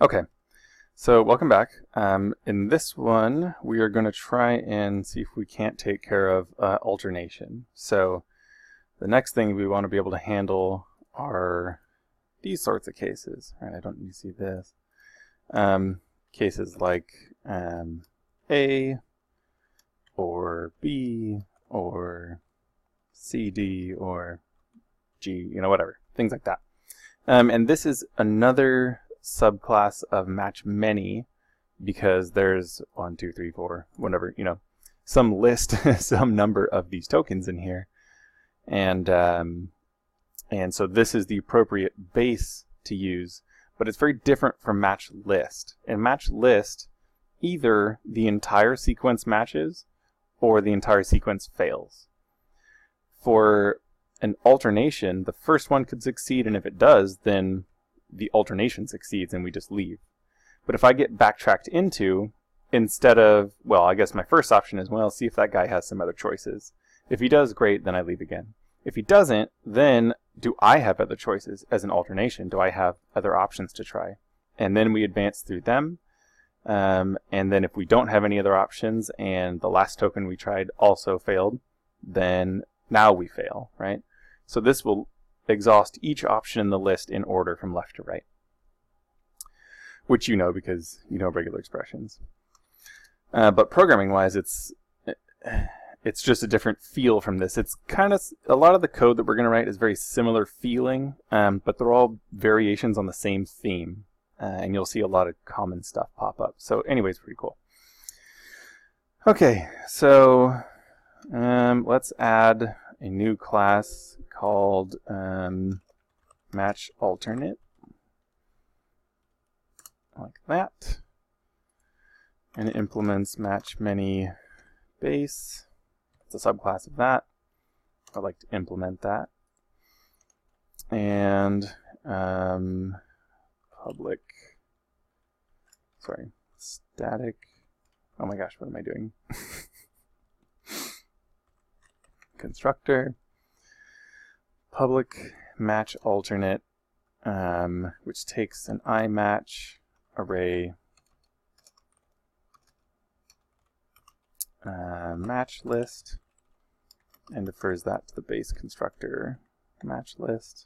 Okay, so welcome back. In this one, we are going to try and see if we can't take care of alternation. So the next thing we want to be able to handle are these sorts of cases. All right, I don't need to see this. Cases like A or B or C, D or G, whatever, things like that. And this is another subclass of match many because there's 1, 2, 3, 4, whatever, some list, some number of these tokens in here. And so this is the appropriate base to use, but it's very different from match list. In match list, either the entire sequence matches or the entire sequence fails. For an alternation, the first one could succeed, and if it does, then the alternation succeeds and we just leave. But if I get backtracked into, instead of, well, I guess my first option is, well, see if that guy has some other choices. If he does, great, then I leave again. If he doesn't, then do I have other choices as an alternation? Do I have other options to try? And then we advance through them. And then if we don't have any other options and the last token we tried also failed, then now we fail, right? So this will exhaust each option in the list in order from left to right, which you know because you know regular expressions. But programming-wise, it's just a different feel from this. It's kind of, a lot of the code that we're going to write is very similar feeling, but they're all variations on the same theme, and you'll see a lot of common stuff pop up. So anyways, pretty cool. Okay, so let's add a new class called MatchAlternate, like that, and it implements match many base. It's a subclass of that. I'd like to implement that, and static. Oh my gosh, what am I doing? Constructor. Public match alternate, which takes an iMatch array match list and defers that to the base constructor match list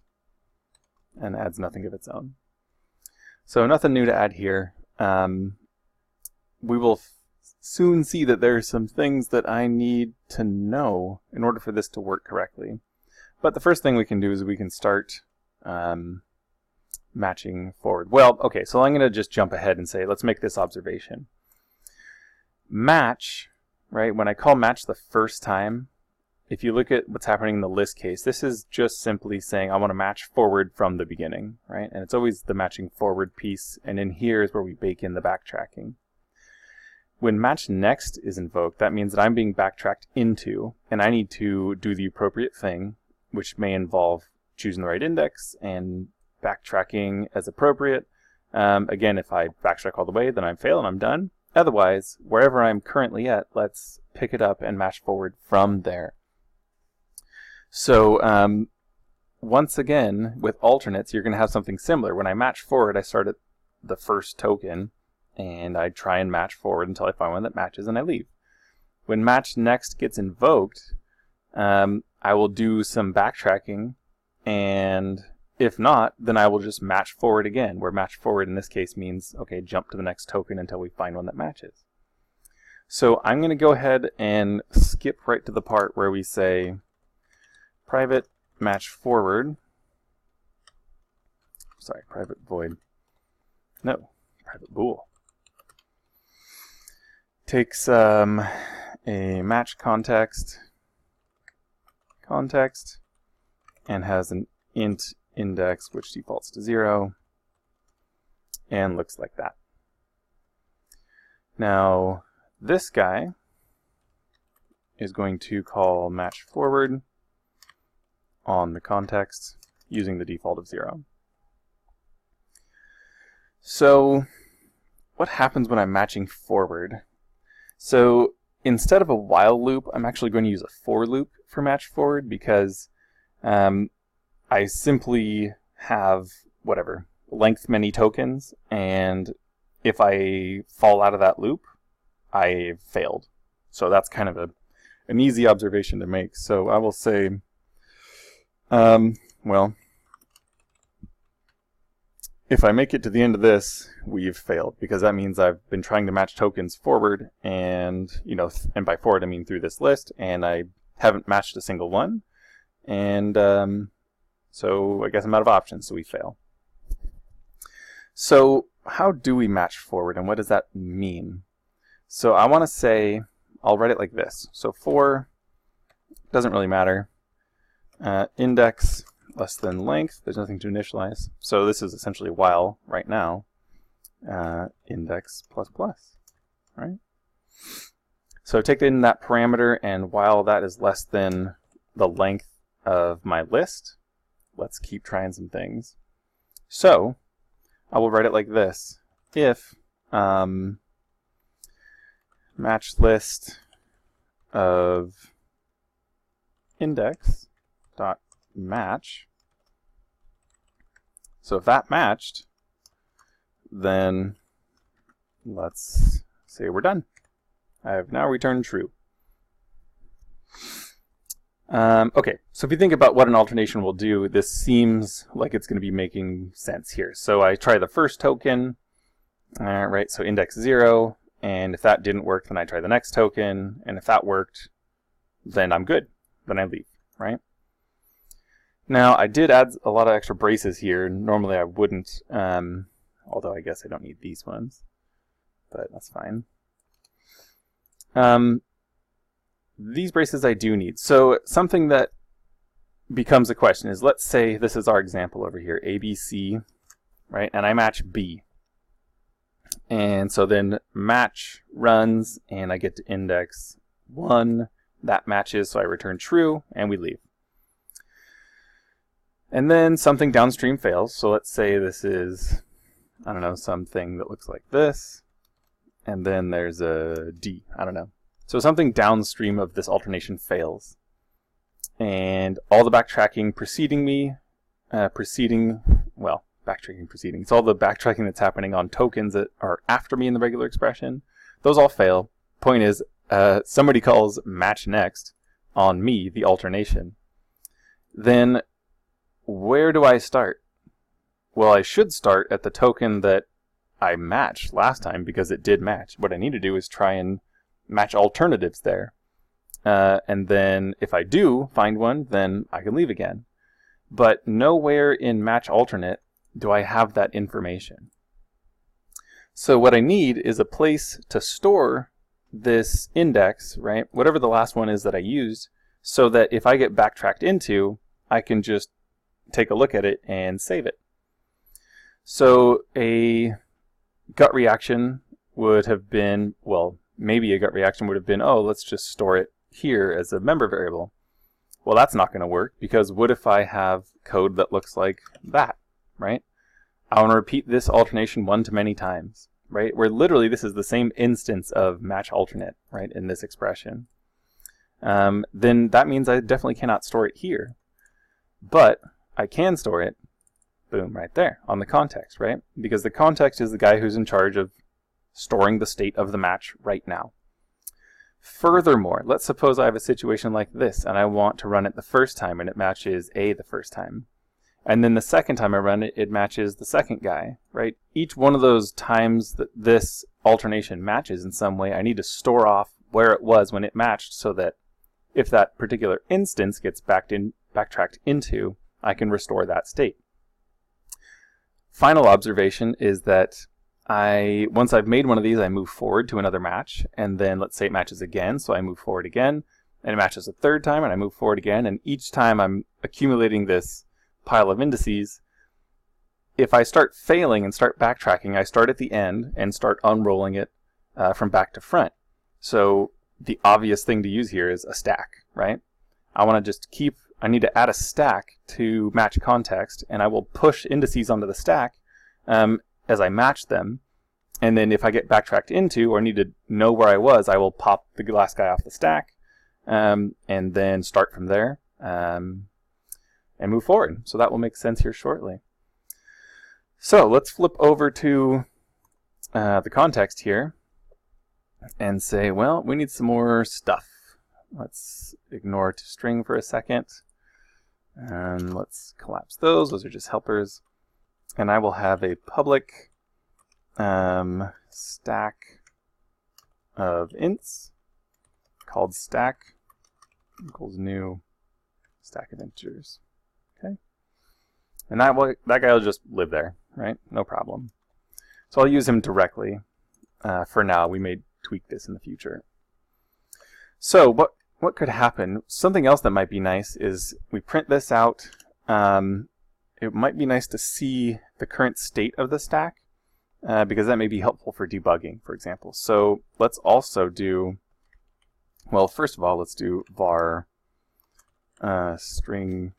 and adds nothing of its own. So nothing new to add here. We will soon see that there are some things that I need to know in order for this to work correctly. But the first thing we can do is we can start matching forward. Well, okay, so I'm going to just jump ahead and say, let's make this observation. Match, right, when I call match the first time, if you look at what's happening in the list case, this is just simply saying I want to match forward from the beginning, right? And it's always the matching forward piece, and in here is where we bake in the backtracking. When match next is invoked, that means that I'm being backtracked into, and I need to do the appropriate thing, which may involve choosing the right index and backtracking as appropriate. Again, if I backtrack all the way, then I'm fail and I'm done. Otherwise, wherever I'm currently at, let's pick it up and match forward from there. So once again, with alternates, you're going to have something similar. When I match forward, I start at the first token, and I try and match forward until I find one that matches, and I leave. When match next gets invoked, I will do some backtracking, and if not, then I will just match forward again, where match forward in this case means, okay, jump to the next token until we find one that matches. So I'm going to go ahead and skip right to the part where we say private match forward, private void, no, private bool, takes a match context, and has an int index which defaults to 0 and looks like that. Now this guy is going to call match forward on the context using the default of 0. So what happens when I'm matching forward? So instead of a while loop, I'm actually going to use a for loop for match forward because I simply have whatever, length many tokens, and if I fall out of that loop, I failed. So that's kind of an easy observation to make. So I will say, well, if I make it to the end of this, we've failed, because that means I've been trying to match tokens forward, and and by forward I mean through this list, and I haven't matched a single one, and so I guess I'm out of options, so we fail. So how do we match forward, and what does that mean? So I want to say, I'll write it like this. So for, doesn't really matter, index less than length, there's nothing to initialize. So this is essentially while right now, index plus plus, right? So take in that parameter, and while that is less than the length of my list, let's keep trying some things. So I will write it like this. If match list of index dot match, so if that matched, then let's say we're done. I have now returned true. Okay, so if you think about what an alternation will do, this seems like it's going to be making sense here. So I try the first token, right, so index 0, and if that didn't work, then I try the next token, and if that worked, then I'm good, then I leave, right? Now, I did add a lot of extra braces here. Normally I wouldn't, although I guess I don't need these ones, but that's fine. These braces I do need. So something that becomes a question is, let's say this is our example over here, ABC, right? And I match B. And so then match runs, and I get to index 1. That matches, so I return true, and we leave. And then something downstream fails. So let's say this is, I don't know, something that looks like this. And then there's a D, I don't know. So something downstream of this alternation fails. And all the backtracking preceding, it's all the backtracking that's happening on tokens that are after me in the regular expression. Those all fail. Point is, somebody calls match next on me, the alternation. Then where do I start? Well, I should start at the token that I matched last time, because it did match. What I need to do is try and match alternatives there. And then if I do find one, then I can leave again. But nowhere in MatchAlternate do I have that information. So what I need is a place to store this index, right? Whatever the last one is that I used, so that if I get backtracked into, I can just take a look at it and save it. So a gut reaction would have been, well, maybe a gut reaction would have been, oh, let's just store it here as a member variable. Well, that's not going to work, because what if I have code that looks like that, right? I want to repeat this alternation one-to-many times, right? Where literally this is the same instance of MatchAlternate, right, in this expression. Then that means I definitely cannot store it here. But I can store it, boom, right there on the context, right? Because the context is the guy who's in charge of storing the state of the match right now. Furthermore, let's suppose I have a situation like this, and I want to run it the first time, and it matches A the first time. And then the second time I run it, it matches the second guy, right? Each one of those times that this alternation matches in some way, I need to store off where it was when it matched, so that if that particular instance gets backtracked into, I can restore that state. Final observation is that once I've made one of these, I move forward to another match, and then let's say it matches again, so I move forward again, and it matches a third time, and I move forward again, and each time I'm accumulating this pile of indices. If I start failing and start backtracking, I start at the end and start unrolling it from back to front. So the obvious thing to use here is a stack, right? I want to just I need to add a stack to match context, and I will push indices onto the stack as I match them. And then if I get backtracked into or need to know where I was, I will pop the last guy off the stack and then start from there and move forward. So that will make sense here shortly. So let's flip over to the context here and say, well, we need some more stuff. Let's ignore toString for a second. And let's collapse those. Those are just helpers. And I will have a public stack of ints called stack equals new stack of integers. Okay. And that guy will just live there, right? No problem. So I'll use him directly for now. We may tweak this in the future. So what could happen? Something else that might be nice is we print this out. It might be nice to see the current state of the stack because that may be helpful for debugging, for example. So let's also do, well, first of all, let's do var string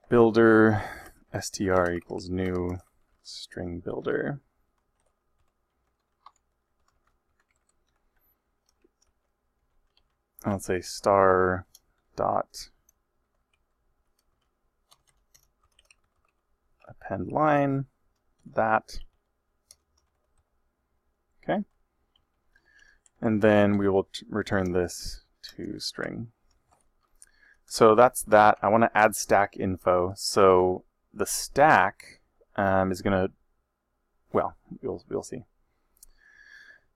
builder str equals new string builder. Let's say star dot append line that. Okay. And then we will return this to string. So that's that. I want to add stack info. So the stack is going to, well, we'll see.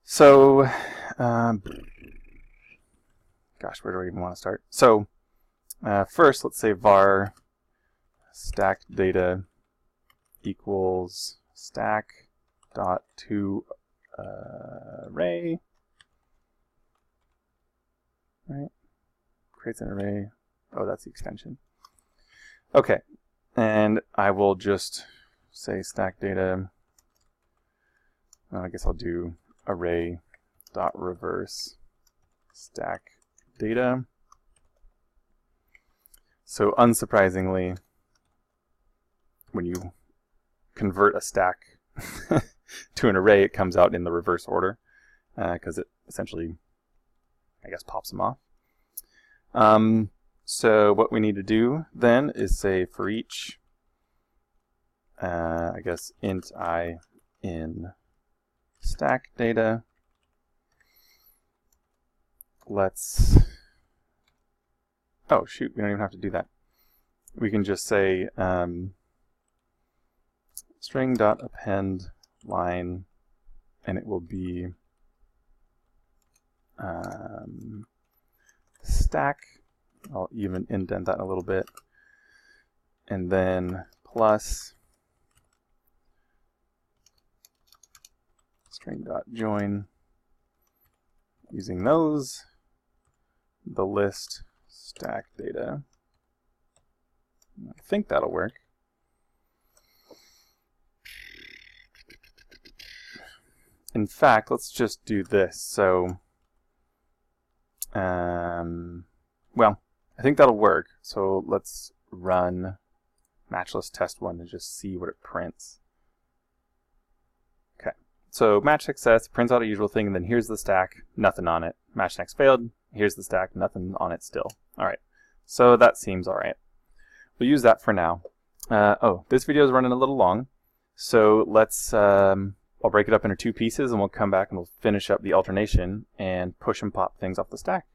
So, gosh, where do I even want to start? So first, let's say var stack data equals stack dot to array, right? Creates an array. Oh, that's the extension. Okay, and I will just say stack data. I guess I'll do array dot reverse stack data. So unsurprisingly, when you convert a stack to an array, it comes out in the reverse order because it essentially, I guess, pops them off. So what we need to do then is say for each, I guess, int I in stack data. Let's, oh shoot, we don't even have to do that. We can just say string.append line, and it will be stack. I'll even indent that a little bit. And then plus string.join. Using those, the list stack data. I think that'll work. In fact, let's just do this. So, well, I think that'll work. So let's run matchless test1 and just see what it prints. Okay, so match success, prints out a usual thing, and then here's the stack, nothing on it. Match next failed, here's the stack, nothing on it still. All right, so that seems all right. We'll use that for now. Oh, this video is running a little long, so let's, I'll break it up into two pieces, and we'll come back and we'll finish up the alternation and push and pop things off the stack.